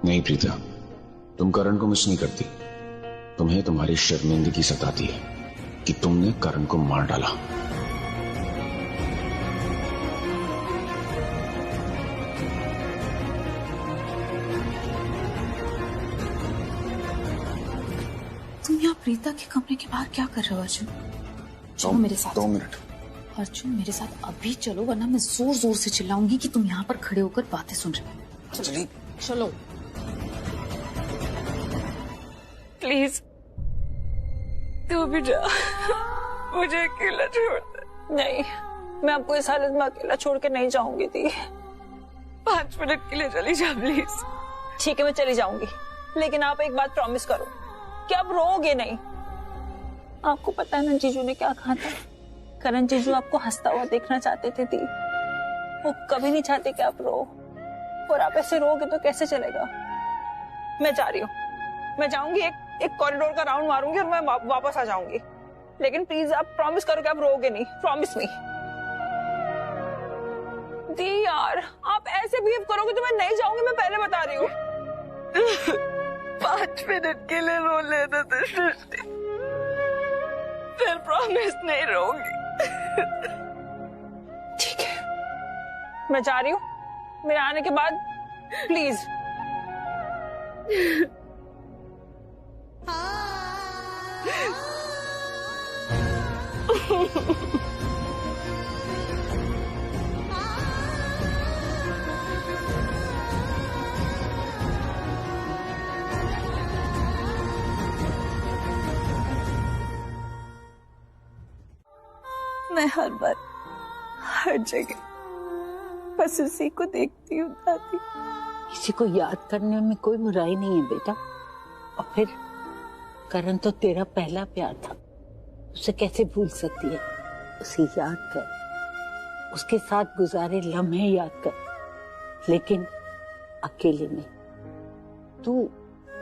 नहीं प्रीता, तुम करण को मिस नहीं करती। तुम्हें तुम्हारी शर्मिंदगी सताती है कि तुमने करण को मार डाला। तुम यहाँ प्रीता के कमरे के बाहर क्या कर रहे हो अर्जुन? चलो मेरे साथ। 2 मिनट। अर्जुन मेरे साथ अभी चलो, वरना मैं जोर जोर से चिल्लाऊंगी कि तुम यहाँ पर खड़े होकर बातें सुन रहे हो। चलिए। चलो प्लीज तू भी जा, मुझे अकेला छोड़ दे। नहीं, मैं आपको इस हालत में अकेला छोड़ के नहीं जाऊंगी दी। 5 मिनट के लिए चली जा प्लीज। ठीक है मैं चली जाऊंगी, लेकिन आप एक बात प्रॉमिस करो कि आप रोओगे नहीं। आपको पता है ना जीजू ने क्या कहा था? करण जीजू आपको हंसता हुआ देखना चाहते थे दी। वो कभी नहीं चाहते कि आप रो, और आप ऐसे रोगे तो कैसे चलेगा। मैं जा रही हूँ, मैं जाऊंगी, एक कॉरिडोर का राउंड मारूंगी और मैं वापस आ जाऊंगी। लेकिन प्लीज आप प्रॉमिस करो कि आप रोगे नहीं। प्रॉमिस मी दी। यार आप ऐसे बिहेव करोगे तो मैं नहीं जाऊंगी, मैं पहले बता रही हूँ। 5 मिनट के लिए रो लेना तो सृष्टि, फिर प्रॉमिस नहीं रोगी। ठीक है मैं जा रही हूँ, मेरे आने के बाद प्लीज। मैं हर बार हर जगह बस उसी को देखती हूँ दादी। किसी को याद करने में कोई बुराई नहीं है बेटा। और फिर करण तो तेरा पहला प्यार था, उसे कैसे भूल सकती है? उसे याद कर, उसके साथ गुजारे लम्हे याद कर, लेकिन अकेले में। तू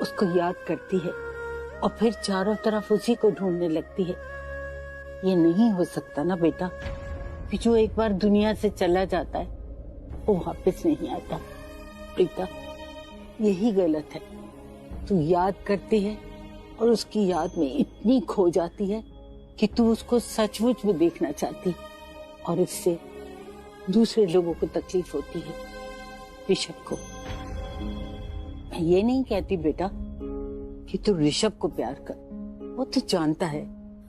उसको याद करती है और फिर चारों तरफ उसी को ढूंढने लगती है। ये नहीं हो सकता ना बेटा कि जो एक बार दुनिया से चला जाता है वो वापस नहीं आता। प्रीता यही गलत है। तू याद करती है और उसकी याद में इतनी खो जाती है कि तू उसको सचमुच में देखना चाहती, और इससे दूसरे लोगों को तकलीफ होती है। ऋषभ को मैं ये नहीं कहती बेटा कि तू ऋषभ को प्यार कर, वो तो जानता है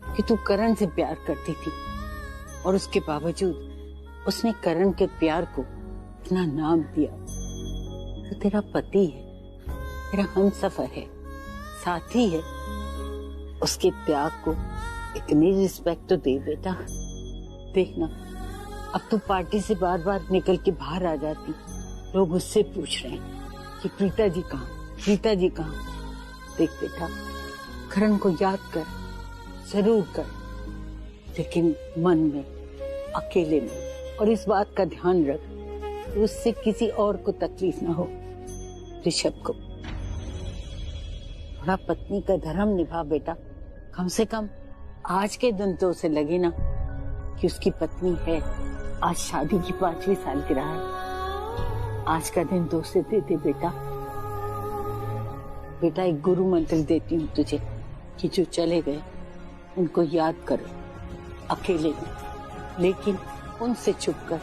कि तू करण से प्यार करती थी, और उसके बावजूद उसने करण के प्यार को इतना नाम दिया। तो तेरा पति है, तेरा हमसफर है, साथी है, उसके त्याग को इतनी रिस्पेक्ट तो दे बेटा। देखना अब तू पार्टी से बार बार निकल के बाहर आ जाती, लोग उससे पूछ रहे हैं कि प्रीता जी कहाँ, प्रीता जी कहाँ। देख बेटा करण को याद कर, जरूर कर, लेकिन मन में, अकेले में। और इस बात का ध्यान रख कि उससे किसी और को तकलीफ ना हो। ऋषभ को थोड़ा पत्नी का धर्म निभा बेटा। कम से कम आज के दिन तो उसे लगे ना कि उसकी पत्नी है। आज शादी की 5वीं सालगिरह है। आज का दिन तो उसे दे दे बेटा। बेटा एक गुरु मंत्र देती हूँ तुझे कि जो चले गए उनको याद करो, अकेले में, लेकिन उनसे छुपकर।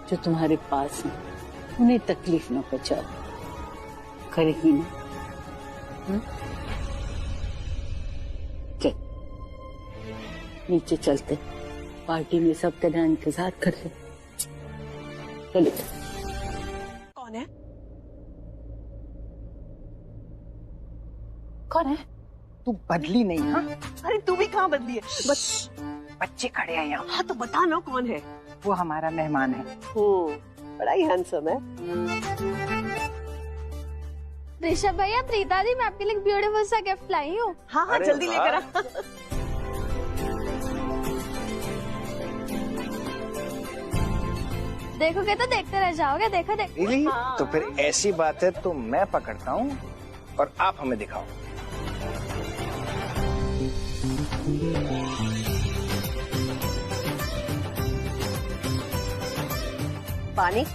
जो तुम्हारे पास हैं उन्हें तकलीफ न पहुंचाओ। करेगी ना? चल नीचे चलते, पार्टी में सब तेरा इंतजार कर रहे। चलो। कौन है? कौन है? तू बदली नहीं? हाँ अरे तू भी कहाँ बदली है? बस बच्चे खड़े हैं यहाँ। हाँ तो बता ना कौन है? वो हमारा मेहमान है। बड़ा ही हैंडसम है। ऋषभ भैया, प्रीता दी, मैं आपके लिए ब्यूटीफुल सा गिफ्ट लाई हूँ। हाँ हाँ जल्दी लेकर आ। देखोगे तो देखते रह जाओगे। देखो देखो। really? तो फिर ऐसी बात है तो मैं पकड़ता हूँ और आप हमें दिखाओ। पानी,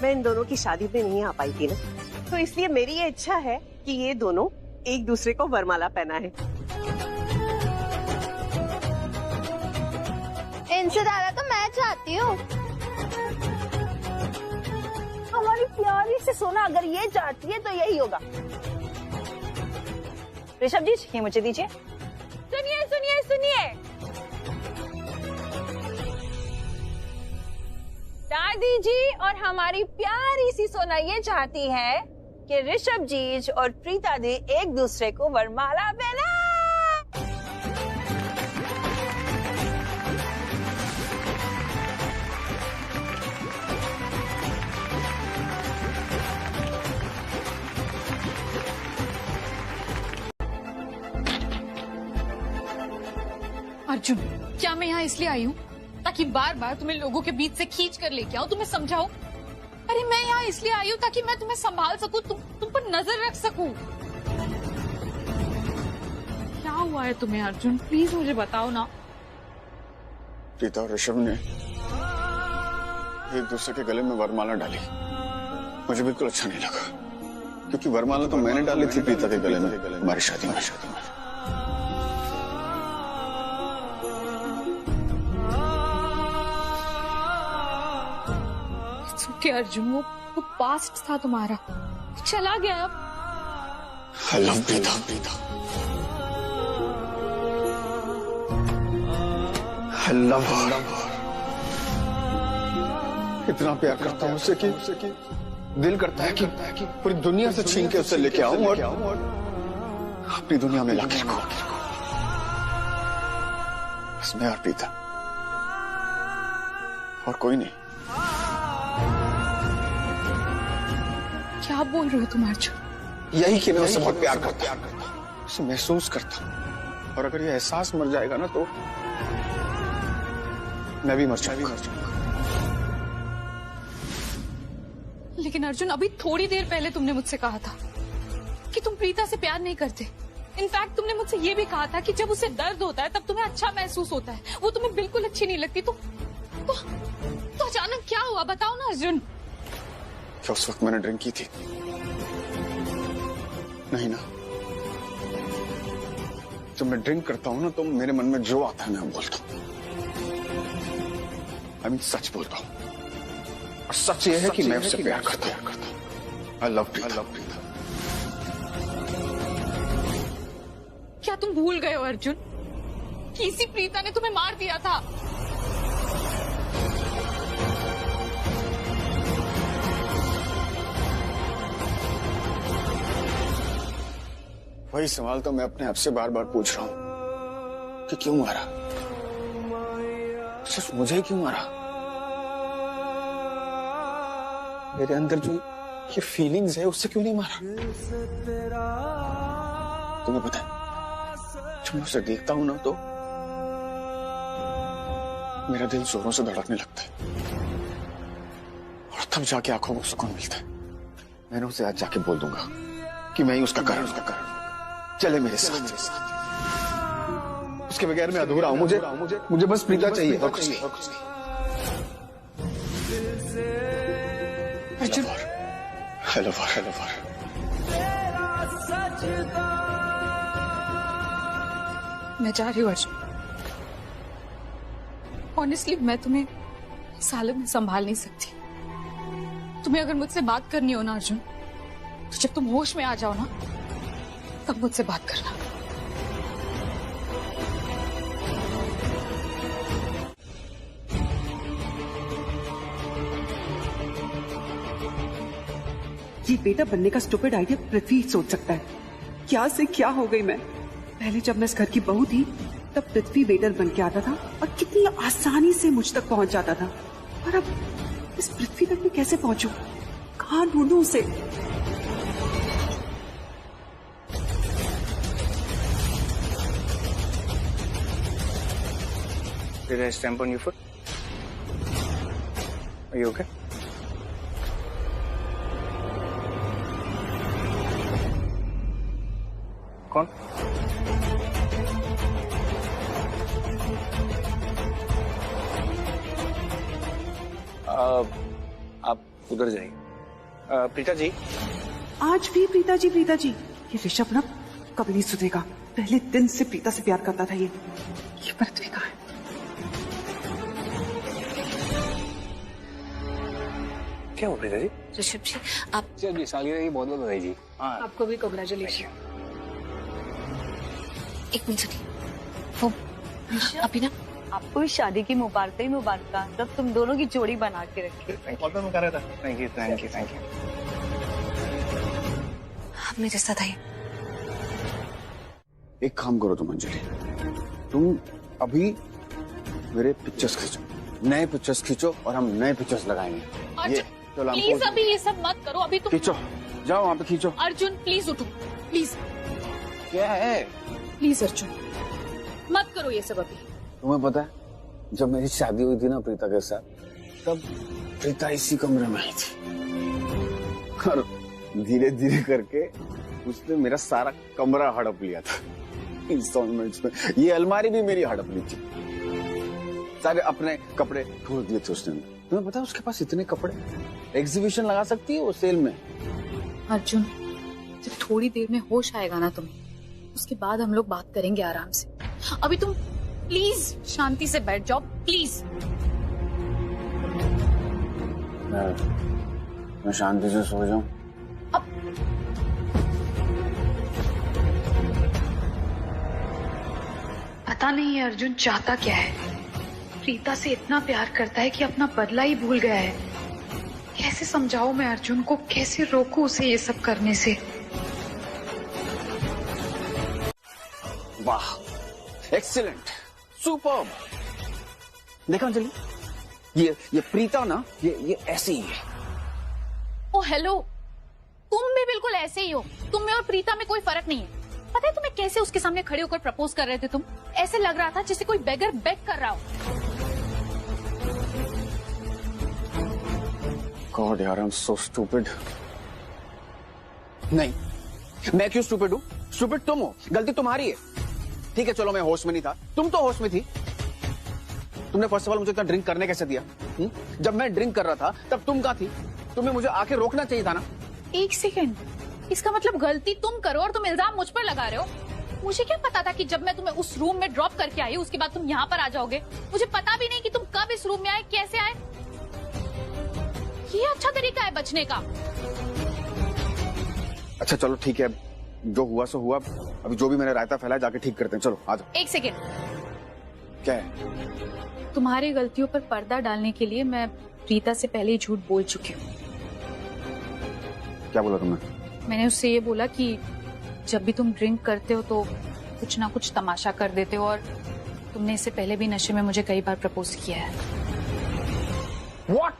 मैं इन दोनों की शादी पे नहीं आ पाई थी ना, तो तो इसलिए मेरी ये इच्छा है कि ये दोनों एक दूसरे को वरमाला पहनाएं। इनसे ज्यादा तो मैं चाहती हूँ। हमारी प्यारी से सोना अगर ये चाहती है तो यही होगा। ऋषभ जी ये मुझे दीजिए। सुनिए सुनिए सुनिए, दादी जी और हमारी प्यारी सी सोना ये चाहती है कि ऋषभ जी और प्रीता दी एक दूसरे को वरमाला पहना। अर्जुन, क्या मैं यहाँ इसलिए आई हूँ ताकि बार बार तुम्हें लोगों के बीच से खींच कर लेके आऊँ, तुम्हें समझाऊं? अरे मैं यहाँ इसलिए आई हूँ ताकि मैं तुम्हें संभाल सकूं, तुम पर नजर रख सकूं। क्या हुआ है तुम्हें अर्जुन? प्लीज मुझे बताओ ना। प्रीता और ऋषभ ने एक दूसरे के गले में वरमाला डाली। मुझे बिल्कुल अच्छा नहीं लगा, क्योंकि वरमाला तो मैंने डाली थी प्रीता के गले में हमारी शादी में। कि अर्जुन वो पास्ट था तुम्हारा, चला गया अब। I love Preeta. I love her। इतना प्यार करता हूँ उससे कि दिल करता है कि पूरी दुनिया से छीन के उसे लेके आऊं और अपनी दुनिया में लाके रखूं। बस मैं और प्रीता, और कोई नहीं। क्या बोल रहे हो तुम अर्जुन? यही कि मैं उससे बहुत प्यार करता हूं, उसे महसूस करता हूं, और अगर ये एहसास मर जाएगा ना तो मैं भी मर जाऊंगा। लेकिन अर्जुन, अभी थोड़ी देर पहले तुमने मुझसे कहा था कि तुम प्रीता से प्यार नहीं करते। इनफैक्ट तुमने मुझसे ये भी कहा था कि जब उसे दर्द होता है तब तुम्हें अच्छा महसूस होता है, वो तुम्हें बिल्कुल अच्छी नहीं लगती। तो अचानक क्या हुआ, बताओ ना अर्जुन। क्या उस वक्त मैंने ड्रिंक की थी? नहीं ना। जब मैं ड्रिंक करता हूं ना तो मेरे मन में जो आता है मैं बोलता हूं। I mean, सच बोलता हूं, और सच ये है कि मैं उससे प्यार करता हूं। I love Preeta. क्या तुम भूल गए हो अर्जुन कि इसी प्रीता ने तुम्हें मार दिया था? वही सवाल तो मैं अपने आप से बार बार पूछ रहा हूं कि क्यों मारा, सिर्फ मुझे क्यों मारा? मेरे अंदर जो ये फीलिंग्स है उससे क्यों नहीं मारा? तुम्हें पता है, जब मैं उसे देखता हूं ना तो मेरा दिल जोरों से धड़कने लगता है, और तब जाके आंखों को सुकून मिलता है। मैंने उसे आज जाके बोल दूंगा कि मैं ही उसका कारण चले मेरे साथ। उसके बगैर मैं अधूरा हूं। मुझे बस प्रीता चाहिए और कुछ नहीं। अर्जुन, हेलो। मैं जा रही हूँ अर्जुन। ऑनेस्टली मैं तुम्हें इस हालत में संभाल नहीं सकती। तुम्हें अगर मुझसे बात करनी हो ना अर्जुन, तो जब तुम होश में आ जाओ ना तब मुझसे बात करना। ये बेटा बनने का स्टूपिड आइडिया पृथ्वी सोच सकता है। क्या से क्या हो गई मैं। पहले जब मैं इस घर की बहू थी तब पृथ्वी वेटर बन के आता था और कितनी आसानी से मुझ तक पहुंच जाता था, और अब इस पृथ्वी तक मैं कैसे पहुंचूं? कहां ढूंढूं उसे? Did I stamp on your foot? Are you okay? कौन? आप उधर जाइए। प्रीता जी, आज भी प्रीता जी ये ऋषभ ना कभी नहीं सुधरेगा। पहले दिन से प्रीता से प्यार करता था ये पृथ्वी कहाँ है? क्या हो प्रीता जी? ऋषभ जी आप चलिए सालिया की बहुत बहुत बधाई जी। आपको भी कांग्रेचुलेशन। एक मिनट सुनिए, वो अभी ना आपको भी शादी की मुबारक ही मुबारक। तब तुम दोनों की जोड़ी बना के रखे। Thank you thank you thank you. हमने रिश्ता था ये। एक काम करो तुम अंजलि, तुम अभी मेरे पिक्चर्स खींचो, नए पिक्चर्स खींचो और हम नए पिक्चर्स लगाएंगे। ये चलो प्लीज अभी ये सब मत करो, अभी तुम खींचो, जाओ वहां पे खींचो। अर्जुन प्लीज उठो, प्लीज क्या है? प्लीज अर्जुन मत करो ये सब अभी। तुम्हें पता है जब मेरी शादी हुई थी ना प्रीता के साथ, तब प्रीता इसी कमरे में आई थी और धीरे धीरे करके उसने मेरा सारा कमरा हड़प लिया था इंस्टॉलमेंट्स में। ये अलमारी भी मेरी हड़प ली थी, सारे अपने कपड़े खोल दिए थे उसने। तुम्हें पता है उसके पास इतने कपड़े, एग्जीबिशन लगा सकती है वो सेल में। अर्जुन जब थोड़ी देर में होश आएगा ना तुम्हें, उसके बाद हम लोग बात करेंगे आराम से। अभी तुम प्लीज शांति से बैठ जाओ प्लीज। मैं शांति से सो जाऊं? पता नहीं है अर्जुन चाहता क्या है। प्रीता से इतना प्यार करता है कि अपना बदला ही भूल गया है। कैसे समझाऊं मैं अर्जुन को, कैसे रोकूं उसे ये सब करने से। वाह, एक्सीलेंट, सुपर्ब। देखा अंजलि, ये प्रीता ना ये ऐसी ही है। ओ हेलो, तुम भी बिल्कुल ऐसे ही हो। तुम में और प्रीता में कोई फर्क नहीं है। पता है तुम्हें कैसे उसके सामने खड़े होकर प्रपोज कर रहे थे तुम? ऐसे लग रहा था जैसे कोई बेगर बेग कर रहा हो। गॉड यार, आई एम सो स्टूपिड। नहीं, मैं क्यों स्टूपिड हूँ? स्टूपिड तुम हो, गलती तुम्हारी है। ठीक है चलो मैं होश में नहीं था, तुम तो होश में थी। तुमने फर्स्ट ऑफ ऑल मुझे इतना ड्रिंक करने कैसे दिया? जब मैं ड्रिंक कर रहा था तब तुम कहाँ थी? तुम्हें मुझे आके रोकना चाहिए था ना। एक सेकेंड, इसका मतलब गलती तुम करो और तुम इल्जाम मुझ पर लगा रहे हो। मुझे क्या पता था कि जब मैं तुम्हें उस रूम में ड्रॉप करके आई उसके बाद तुम यहाँ पर आ जाओगे। मुझे पता भी नहीं कि तुम कब इस रूम में आए, कैसे आए। ये अच्छा तरीका है बचने का। अच्छा चलो ठीक है, जो हुआ सो हुआ। अभी जो भी मैंने रायता फैलाया जाके ठीक करते हैं। चलो आ जाओ। एक सेकेंड, क्या है? तुम्हारी गलतियों पर पर्दा डालने के लिए मैं प्रीता से पहले ही झूठ बोल चुकी हूँ। क्या बोला तुमने? मैंने उससे ये बोला कि जब भी तुम ड्रिंक करते हो तो कुछ ना कुछ तमाशा कर देते हो, और तुमने इससे पहले भी नशे में मुझे कई बार प्रपोज किया है। What?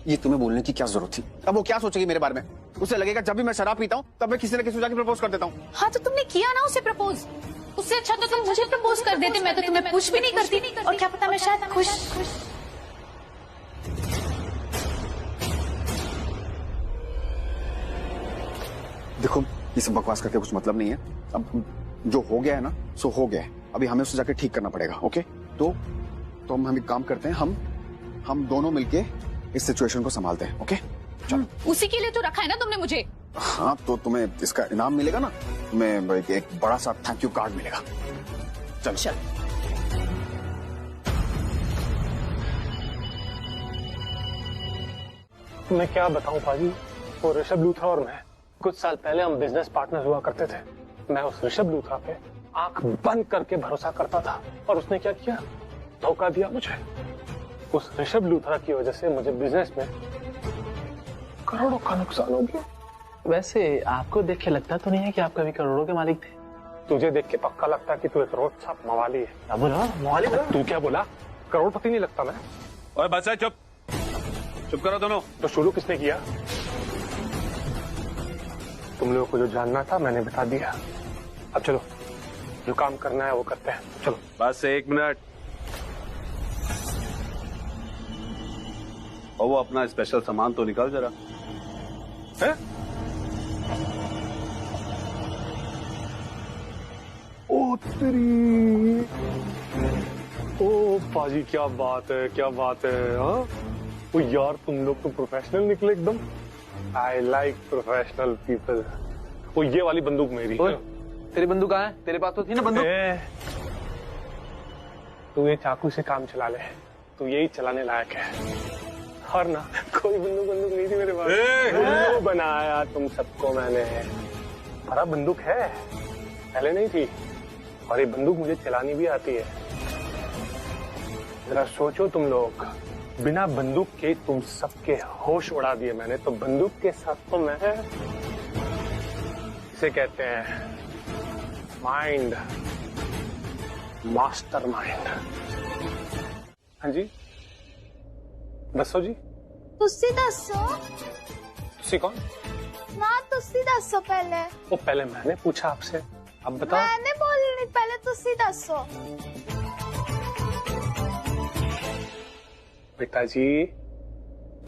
ये तुम्हें बोलने की क्या जरूरत थी? अब वो क्या सोचेगी मेरे बारे में? उसे लगेगा जब भी मैं शराब पीता हूँ तब मैं किसी न किसी को जाके प्रपोज कर देता हूँ। हाँ तो तुमने किया ना उसे प्रपोज। उससे अच्छा तो तुम मुझे प्रपोज कर देते, मैं तो तुम्हें पुश भी नहीं करती। और क्या पता मैं शायद खुश। देखो ये सब बकवास करके कुछ मतलब नहीं है। अब जो हो गया है ना सो हो गया है। अभी हमें उसे जाके ठीक करना पड़ेगा। ओके तो हम एक काम करते हैं, हम दोनों मिलके इस सिचुएशन को संभालते हैं। ओके चलो। उसी के लिए तो रखा है ना तुमने मुझे। हाँ तो तुम्हें इसका इनाम मिलेगा ना, तुम्हें एक बड़ा सा थैंक यू कार्ड मिलेगा। चलो चल। मैं क्या बताऊं पाजी, वो ऋषभ लूथरा और मैं कुछ साल पहले हम बिजनेस पार्टनर हुआ करते थे। मैं उस ऋषभ लूथरा पे आंख बंद करके भरोसा करता था और उसने क्या किया, धोखा दिया मुझे। उस ऋषभ लूथरा की वजह से मुझे बिजनेस में करोड़ों का नुकसान हो गया। वैसे आपको देख के लगता तो नहीं है कि आप कभी करोड़ों के मालिक थे? तुझे देख के पक्का लगता है कि तू एक रोड सा मवाली है। क्या बोला? मवाली बोला? तू क्या बोला? करोड़पति नहीं लगता मैं। ओए बस है, चुप करो दोनों। तो शुरू किसने किया? तुम लोगों को जो जानना था मैंने बता दिया। अब चलो, जो काम करना है वो करते हैं। चलो बस 1 मिनट। और वो अपना स्पेशल सामान तो निकाल जरा। है? ओ तेरी, ओ पाजी क्या बात है, क्या बात है। हाँ ओ यार तुम लोग तो प्रोफेशनल निकले एकदम। I like professional people. ओ ये वाली बंदूक मेरी। तेरी बंदूक कहाँ है? तेरे पास तो थी ना बंदूक। तू ये चाकू से काम चला ले, तू यही चलाने लायक है। और ना कोई बंदूक नहीं थी मेरे पास। उल्लू बनाया तुम सबको मैंने। बड़ा बंदूक है, पहले नहीं थी। और ये बंदूक मुझे चलानी भी आती है। जरा सोचो तुम लोग, बिना बंदूक के तुम सबके होश उड़ा दिए मैंने, तो बंदूक के साथ तो मैं, इसे कहते हैं माइंड, मास्टर माइंड। हाँ जी दसो जी। तुसी दसो। तुसी कौन? ना तुसी दसो पहले। वो पहले मैंने पूछा आपसे, अब बताओ। मैंने बोलनी, पहले तुसी दसो। बेटा जी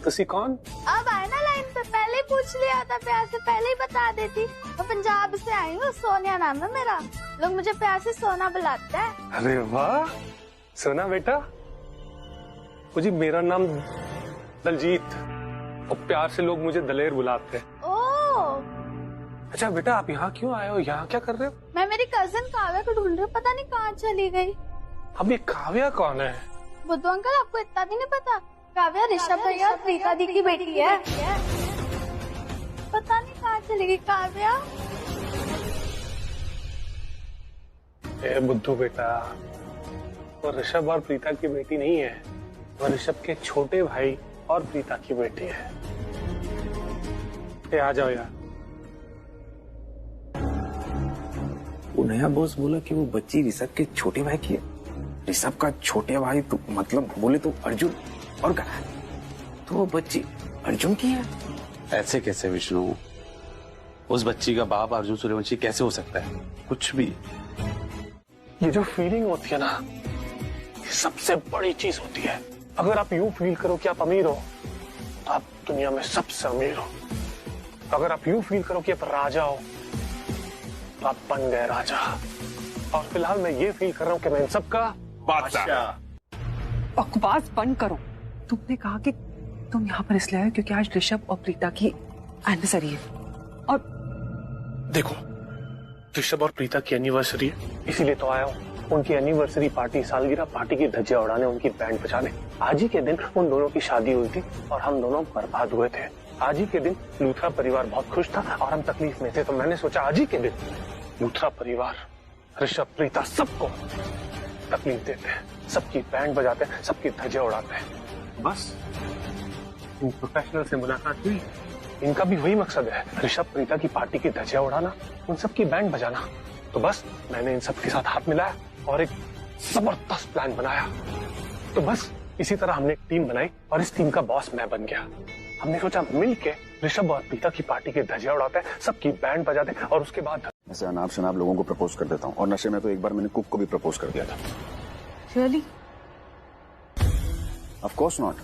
तुसी कौन? अब आए ना लाइन पे, पहले ही पूछ लिया था, प्यार से पहले ही बता देती। मैं पंजाब से आई हूँ, सोनिया नाम है मेरा। लोग मुझे प्यार से सोना बुलाते हैं। अरे वाह सोना बेटा। वो जी मेरा नाम दलजीत, और प्यार से लोग मुझे दलेर बुलाते हैं। ओह अच्छा बेटा आप यहाँ क्यों आए हो, यहाँ क्या कर रहे हो? मैं मेरी कजिन काव्या को ढूंढ रही हूँ, पता नहीं कहाँ चली गई। अब ये काव्या कौन है? बुद्धू अंकल आपको इतना भी नहीं पता? काव्या ऋषभ भैया और प्रीता दी की बेटी है। पता नहीं कहाँ चली गई काव्या। ए बुद्धू बेटा, वो ऋषभ और प्रीता की बेटी नहीं है, वो ऋषभ के छोटे भाई और प्रीता की बेटी है। ए आ जाओ यार। वो नया बॉस बोला कि वो बच्ची ऋषभ के छोटे भाई की है। ऋषभ का छोटे भाई तो मतलब बोले तो अर्जुन, और क्या तो वो बच्ची अर्जुन की है। ऐसे कैसे विष्णु? उस बच्ची का बाप अर्जुन सूर्यवंशी कैसे हो सकता है? कुछ भी। ये जो फीलिंग होती है ना, ये सबसे बड़ी चीज होती है। अगर आप यूं फील करो कि आप अमीर हो, तो आप दुनिया में सबसे अमीर हो। अगर आप यूं फील करो कि आप राजा हो, तो आप बन गए राजा। और फिलहाल मैं ये फील कर रहा हूँ कि मैं इन सबका बादशाह। बकवास बंद करो। तुमने कहा कि तुम यहाँ पर इसलिए आए क्योंकि आज ऋषभ और प्रीता की एनिवर्सरी है, और देखो ऋषभ और प्रीता की एनिवर्सरी है, इसीलिए तो आया हूँ। उनकी एनिवर्सरी पार्टी, सालगिरह पार्टी की धज्जियां उड़ाने, उनकी बैंड बजाने। आज ही के दिन उन दोनों की शादी हुई थी और हम दोनों बर्बाद हुए थे। आज ही के दिन लूथरा परिवार बहुत खुश था और हम तकलीफ में थे, तो मैंने सोचा आज ही के दिन लूथरा परिवार, ऋषभ, प्रीता सबको तकलीफ देते हैं, सबकी बैंड बजाते हैं, सबकी धज्जियां उड़ाते हैं। बस इन प्रोफेशनल से मुलाकात हुई, इनका भी वही मकसद है, ऋषभ प्रीता की पार्टी की धज्जियां उड़ाना, उन सबकी बैंड बजाना। तो बस मैंने इन सब के साथ हाथ मिलाया और एक जबरदस्त प्लान बनाया। तो बस इसी तरह हमने एक टीम बनाई और इस टीम का बॉस मैं बन गया। हमने सोचा मिलके ऋषभ और प्रीता की पार्टी की धज्जियां उड़ाते हैं, सबकी बैंड बजाते हैं, और उसके बाद ऐसे अनाप शनाप लोगों को प्रपोज कर देता हूँ। और नशे में तो एक बार मैंने कुक को भी प्रपोज कर दिया था। Really? Of course not.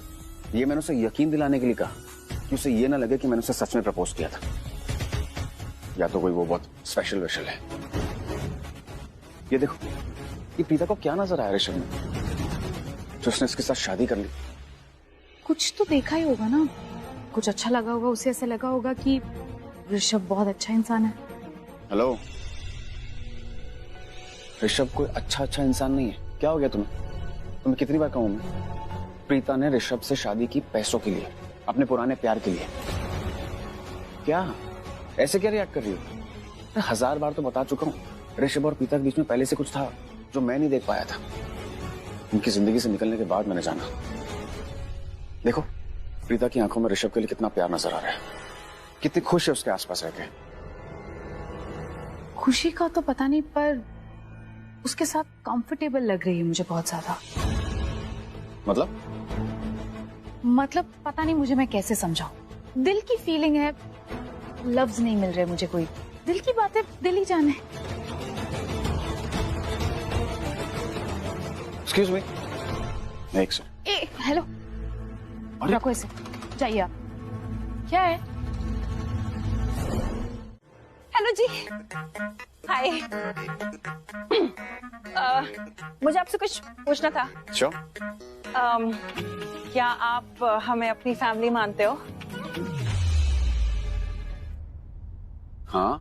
ये मैंने उसे यकीन दिलाने के लिए कहा कि उसे ये ना लगे कि मैंने उसे सच में प्रपोज किया था, या तो कोई वो बहुत स्पेशल वेशल है। ये देखो, ये प्रीता को क्या नजर आया ऋषभ में जो उसने इसके साथ शादी कर ली? कुछ तो देखा ही होगा ना, कुछ अच्छा लगा होगा उसे, ऐसा लगा होगा कि ऋषभ बहुत अच्छा इंसान है। हेलो, ऋषभ कोई अच्छा इंसान नहीं है। क्या हो गया तुम्हें कितनी बार कहूं मैं? प्रीता ने ऋषभ से शादी की पैसों के लिए, अपने पुराने प्यार के लिए। क्या ऐसे क्या रिएक्ट कर रही हो? 1000 बार तो बता चुका हूं, ऋषभ और प्रीता के बीच में पहले से कुछ था जो मैं नहीं देख पाया था। उनकी जिंदगी से निकलने के बाद मैंने जाना। देखो, प्रीता की आंखों में ऋषभ के लिए कितना प्यार नजर आ रहा है, कितनी खुश है उसके आसपास रहकर। खुशी का तो पता नहीं, पर उसके साथ कंफर्टेबल लग रही है मुझे बहुत ज्यादा। मतलब पता नहीं मुझे, मैं कैसे समझाऊं। दिल की फीलिंग है, लफ्ज नहीं मिल रहे मुझे। कोई दिल की बातें दिल ही जाने। एक्सक्यूज मी, एक सेकंड। ए हेलो, रखो इसे, जाइए आप। क्या है? हेलो जी। हाय। मुझे आपसे कुछ पूछना था। Sure. क्या आप हमें अपनी फैमिली मानते हो? हाँ।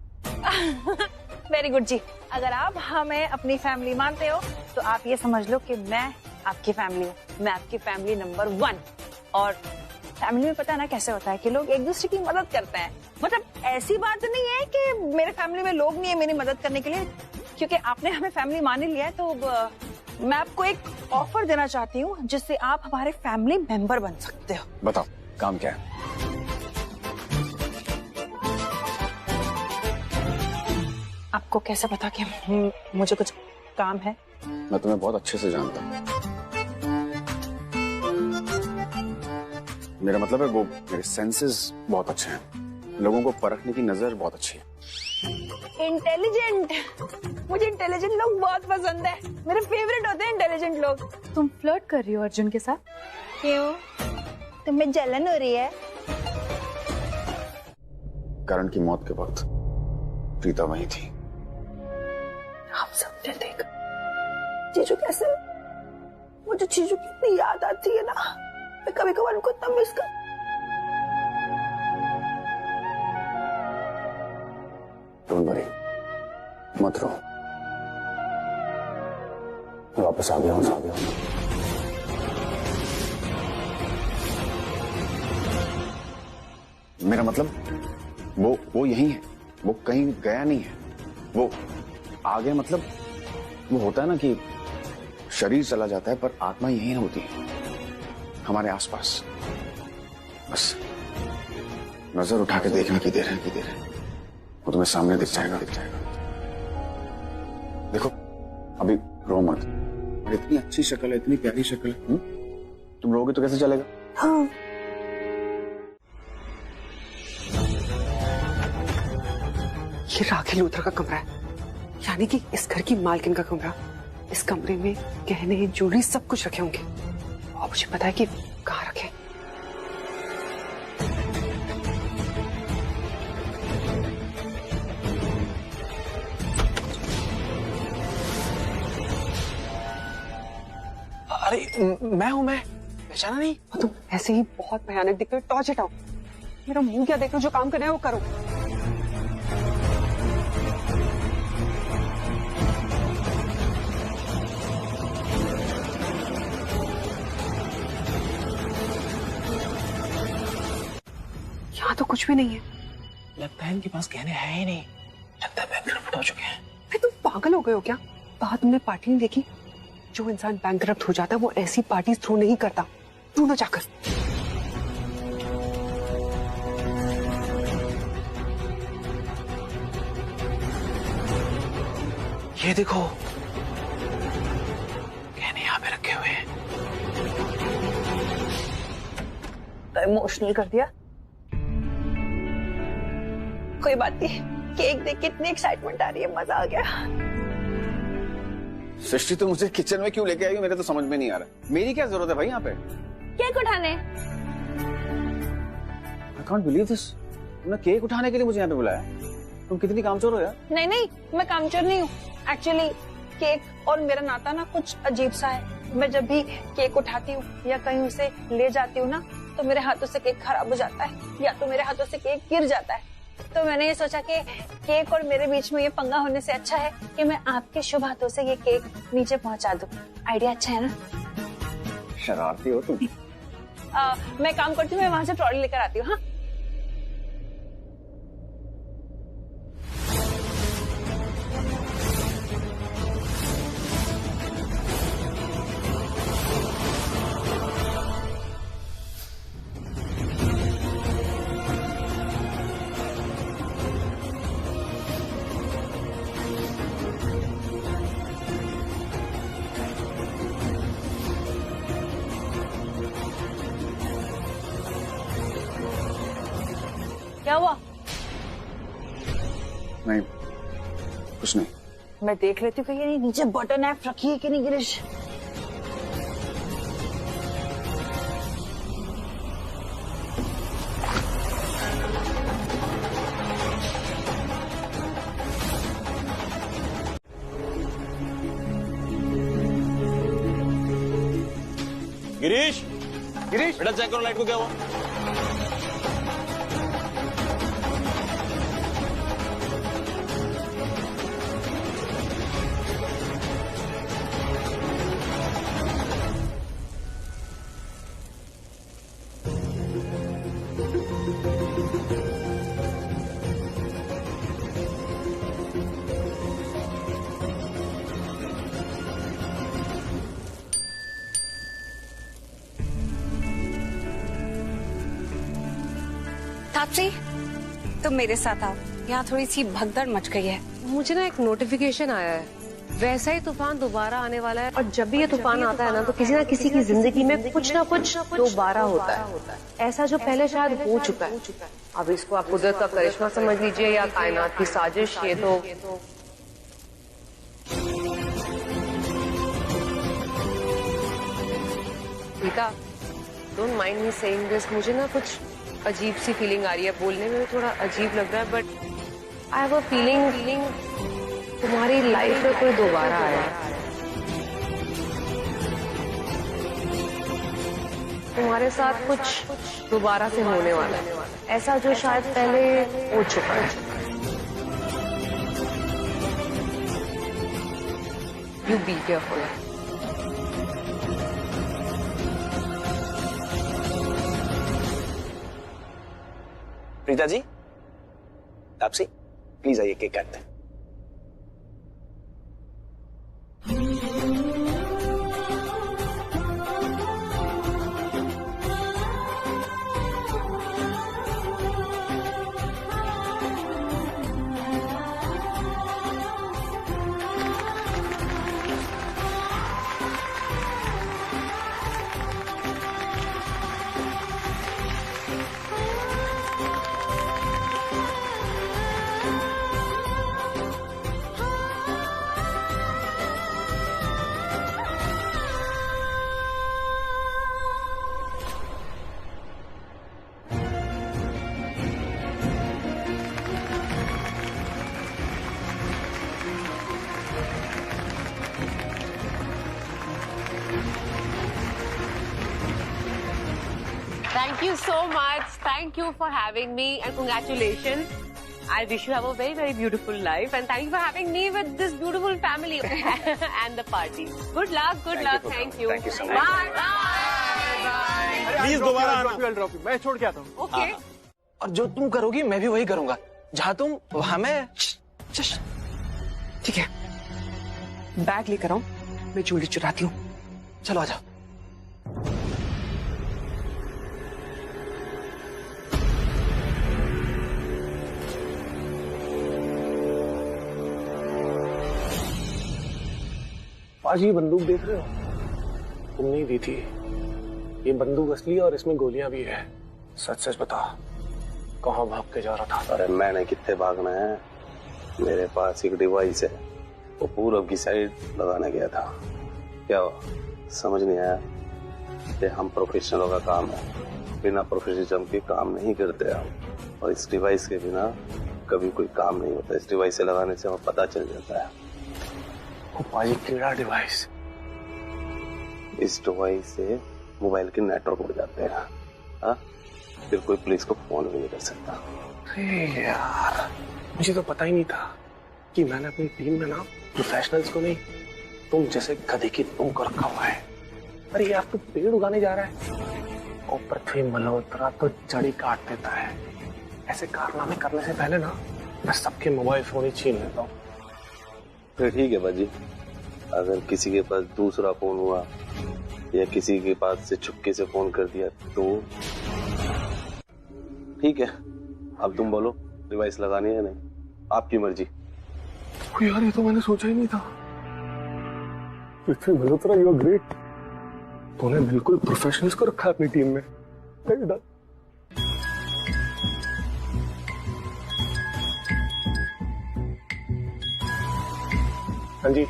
वेरी गुड जी। अगर आप हमें अपनी फैमिली मानते हो तो आप ये समझ लो कि मैं आपकी फैमिली हूँ। मैं आपकी फैमिली नंबर 1। और फैमिली में पता है ना कैसे होता है कि लोग एक दूसरे की मदद करते हैं। मतलब ऐसी बात नहीं है कि मेरे फैमिली में लोग नहीं है मेरी मदद करने के लिए, क्योंकि आपने हमें फैमिली मान लिया है। तो मैं आपको एक ऑफर देना चाहती हूँ जिससे आप हमारे फैमिली मेंबर बन सकते हो। बताओ काम क्या है? आपको कैसे पता कि मुझे कुछ काम है? मैं तुम्हें बहुत अच्छे से जानता हूँ। मेरा मतलब है वो मेरे सेंसेस बहुत अच्छे हैं, लोगों को परखने की नजर बहुत अच्छी है। इंटेलिजेंट, मुझे इंटेलिजेंट लोग बहुत पसंद है। मेरे फेवरेट होते हैं इंटेलिजेंट लोग। तुम फ्लर्ट कर रही हो अर्जुन के साथ? क्यों? तुम्हें जलन हो रही है? करण की मौत के वक्त प्रीता वहीं थी। आप सबने देखा चीजू कैसे, मुझे चीजू की इतनी याद आती है ना, मैं कभी कभार उनको इतना मिस कर। डोंट वरी, मत रो, मैं वापस आ गया हूँ। मेरा मतलब वो यही है, वो कहीं गया नहीं है। वो आ गया मतलब वो होता है ना कि शरीर चला जाता है पर आत्मा यही होती है हमारे आसपास। बस नजर उठा के देखना कि देर है, वो तुम्हें सामने दिख जाएगा। देखो अभी रो मत, इतनी अच्छी शक्ल है, इतनी प्यारी शक्ल है। तुम रोगे तो कैसे चलेगा? हाँ। ये राखी लूथरा का कमरा है, यानी कि इस घर की मालकिन का कमरा। इस कमरे में गहने, ज्वेलरी सब कुछ रखे होंगे और मुझे पता है कि कहाँ रखे। अरे मैं हूं, मैं पहचाना नहीं? तुम ऐसे ही बहुत भयानक दिख रहे हो, टॉर्च हटाओ। मेरा मुंह क्या देख रहे हो, जो काम करना है वो करो। यहाँ तो कुछ भी नहीं है। लगता है इनके पास गहने हैं ही नहीं, लगता है बैंकरप्ट हो चुके हैं। अरे तुम पागल हो गए हो क्या? बाहर तुमने पार्टी नहीं देखी? जो इंसान बैंकरप्ट हो जाता है वो ऐसी पार्टी थ्रो नहीं करता। ढूंढो जाकर। ये देखो गहने यहाँ पे रखे हुए हैं। तो इमोशनल कर दिया। कोई बात नहीं, केक देख के इतनी एक्साइटमेंट आ रही है, मजा आ गया। सृष्टि तो मुझे किचन में क्यों लेके आई, मेरे तो समझ में नहीं आ रहा। मेरी क्या जरूरत है भाई यहाँ पे? केक उठाने। I can't believe this। तुमने केक उठाने के लिए मुझे यहाँ पे बुलाया? तुम कितनी कामचोर हो यार। नहीं, मैं कामचोर नहीं हूँ। एक्चुअली केक और मेरा नाता ना कुछ अजीब सा है। मैं जब भी केक उठाती हूँ या कहीं उसे ले जाती हूँ ना, तो मेरे हाथों से केक खराब हो जाता है या तो मेरे हाथों से केक गिर जाता है। तो मैंने ये सोचा कि केक और मेरे बीच में ये पंगा होने से अच्छा है कि मैं आपके शुभ हाथों से ये केक नीचे पहुंचा दूं। आइडिया अच्छा है ना? शरारती हो तुम। मैं काम करती हूँ, मैं वहां से ट्रॉली लेकर आती हूँ। हाँ, क्या हुआ? नहीं कुछ नहीं। मैं देख लेती हूँ कि ये नीचे बटन ऐप रखी है कि नहीं गिरीश। गिरीश, गिरीश बेटा चेक करो लाइट को क्या हुआ। तापसी, तुम मेरे साथ आओ, यहाँ थोड़ी सी भगदड़ मच गई है। मुझे ना एक नोटिफिकेशन आया है, वैसा ही तूफान दोबारा आने वाला है और जब भी ये तूफान आता है ना तो किसी ना किसी की जिंदगी में कुछ ना कुछ दोबारा होता है, ऐसा जो पहले शायद हो चुका है। अब इसको आप कुदरत का करिश्मा समझ लीजिए या कायनात की साजिश, ये तो Gita, don't mind me saying this, मुझे ना कुछ अजीब सी फीलिंग आ रही है, बोलने में भी थोड़ा अजीब लग रहा है, but I have a feeling तुम्हारी लाइफ में कोई दोबारा आया, तुम्हारे साथ कुछ दोबारा से होने वाला है, ऐसा जो शायद पहले हो चुका है। You be careful. Preeta ji, Taapsee, please आइए, केक काटते हैं। Thank you so much. Thank you for having me and congratulations. I wish you have a very, very beautiful life and thank you for having me with this beautiful family and the party. Good luck, good luck. Thank you. Thank you so much. Bye. Bye. Please दोबारा आना। मैं छोड़ के आता हूँ। Okay. और जो तुम करोगी मैं भी वही करूंगा, जहाँ तुम वहाँ मैं। ठीक है, बैग लेकर आओ, मैं ज्वेलरी चुराती हूँ। चलो आ जाओ। आज ये बंदूक देख रहे हो, तुमने ही दी थी। ये बंदूक असली है और इसमें गोलियां भी है। सच सच बता, कहाँ भाग के जा रहा था? अरे मैंने कितने भागना है, मेरे पास एक डिवाइस है, वो पूरब की साइड लगाने गया था। क्या हुआ, समझ नहीं आया? ये हम प्रोफेशनलों का काम है, बिना प्रोफेशनलिज्म के काम नहीं करते हम। और इस डिवाइस के बिना कभी कोई काम नहीं होता। इस डिवाइस से लगाने से हमें पता चल जाता है। पाजी कीड़ा डिवाइस। इस डिवाइस से मोबाइल के नेटवर्क उड़ जाते हैं, हाँ? फिर कोई पुलिस को फोन भी नहीं कर सकता। अरे यार, मुझे तो पता ही नहीं था कि मैंने अपनी टीम में ना प्रोफेशनल्स को नहीं, तुम जैसे गधे की तुम को रखा हुआ है। अरे यार, तू पेड़ उगाने जा रहा है और पृथ्वी मल्होत्रा तो जड़ी काट देता है। ऐसे कारनामे करने से पहले ना मैं सबके मोबाइल फोन ही छीन लेता हूँ। फिर ठीक है बाजी, अगर किसी के पास दूसरा फोन हुआ या किसी के पास से छुपके से फोन कर दिया तो ठीक है। अब तुम बोलो, डिवाइस लगानी है नहीं, आपकी मर्जी। यार, ये तो मैंने सोचा ही नहीं था। पृथ्वी मल्होत्रा, यू आर ग्रेट। तूने बिल्कुल प्रोफेशनल्स को रखा अपनी टीम में। हाँ जी।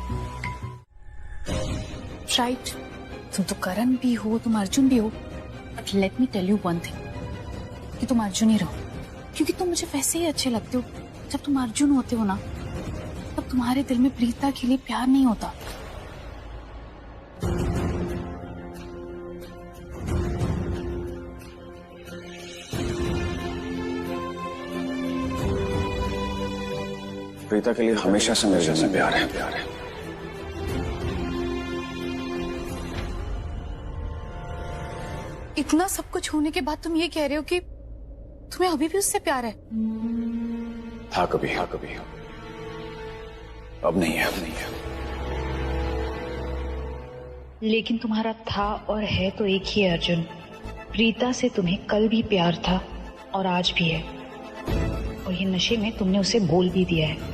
राइट, तुम तो करण भी हो, तुम अर्जुन भी हो, but let me tell you one thing, कि तुम अर्जुन ही रहो, क्योंकि तुम मुझे वैसे ही अच्छे लगते हो। जब तुम अर्जुन होते हो ना, तब तुम्हारे दिल में प्रीता के लिए प्यार नहीं होता। प्रीता के लिए हमेशा से मेरे जैसे प्यार है। इतना सब कुछ होने के बाद तुम ये कह रहे हो कि तुम्हें अभी भी उससे प्यार है? था कभी, अब नहीं है। लेकिन तुम्हारा था और है तो एक ही है अर्जुन। प्रीता से तुम्हें कल भी प्यार था और आज भी है, और ये नशे में तुमने उसे बोल भी दिया है।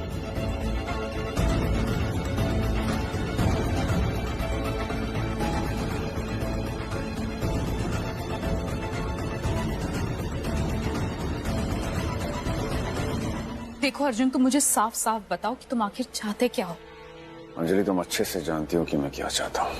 देखो अर्जुन, तुम मुझे साफ साफ बताओ कि तुम आखिर चाहते क्या हो? अंजलि, तुम अच्छे से जानती हो कि मैं क्या चाहता हूँ।